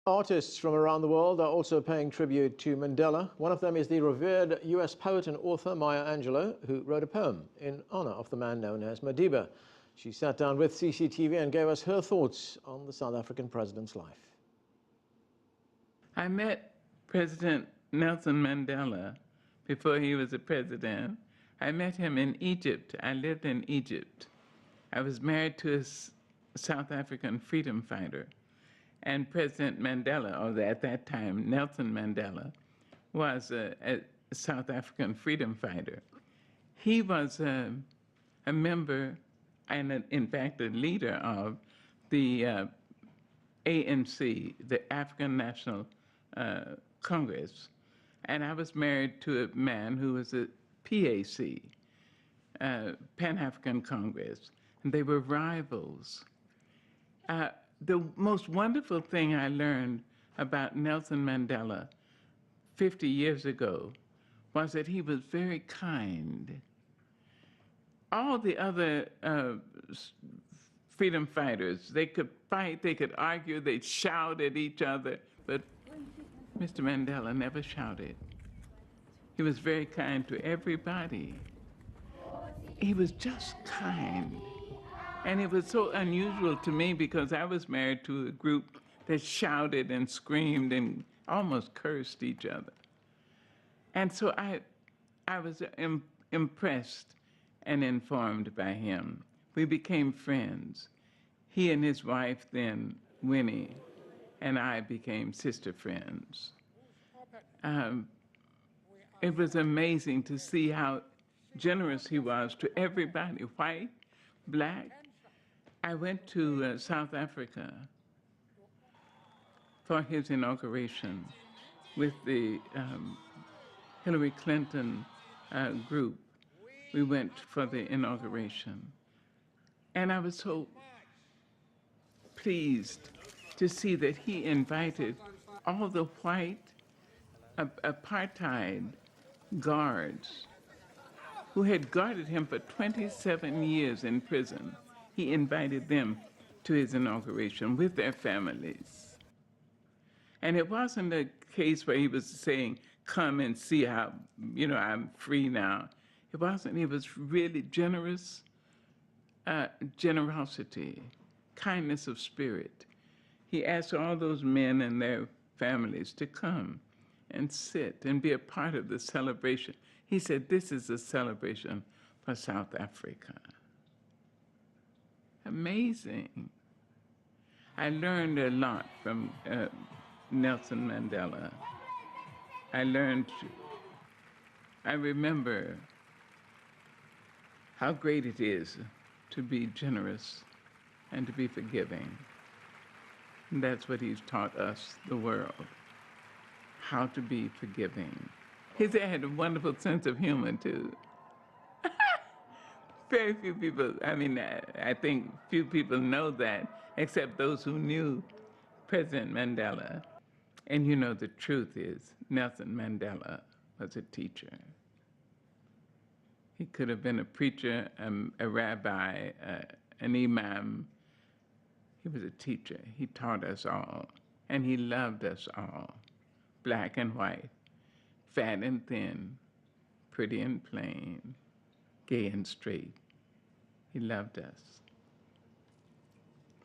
Artists from around the world are also paying tribute to Mandela. One of them is the revered US poet and author Maya Angelou, who wrote a poem in honor of the man known as Madiba. She sat down with CCTV and gave us her thoughts on the South African president's life. I met President Nelson Mandela before he was a president. I met him in Egypt. I lived in Egypt. I was married to a South African freedom fighter. And President Mandela, or at that time, Nelson Mandela, was a South African freedom fighter. He was a member and, in fact, a leader of the ANC, the African National Congress. And I was married to a man who was a PAC, Pan-African Congress, and they were rivals. The most wonderful thing I learned about Nelson Mandela 50 years ago was that he was very kind. All the other freedom fighters, they could fight, they could argue, they'd shout at each other, but Mr. Mandela never shouted. He was very kind to everybody. He was just kind. And it was so unusual to me because I was married to a group that shouted and screamed and almost cursed each other. And so I was impressed and informed by him. We became friends. He and his wife then, Winnie, and I became sister friends. It was amazing to see how generous he was to everybody, white, black. I went to South Africa for his inauguration with the Hillary Clinton group. We went for the inauguration. And I was so pleased to see that he invited all the white apartheid guards who had guarded him for 27 years in prison. He invited them to his inauguration with their families. And it wasn't a case where he was saying, come and see how, I'm free now. It wasn't. It was really generous, generosity, kindness of spirit. He asked all those men and their families to come and sit and be a part of the celebration. He said, this is a celebration for South Africa. Amazing. I learned a lot from Nelson Mandela. I remember how great it is to be generous and to be forgiving. And that's what he's taught us, the world, how to be forgiving. He had a wonderful sense of humor, too. Very few people, I think few people know that, except those who knew President Mandela. And the truth is, Nelson Mandela was a teacher. He could have been a preacher, a rabbi, an imam. He was a teacher. He taught us all, and he loved us all, black and white, fat and thin, pretty and plain, gay and straight. He loved us.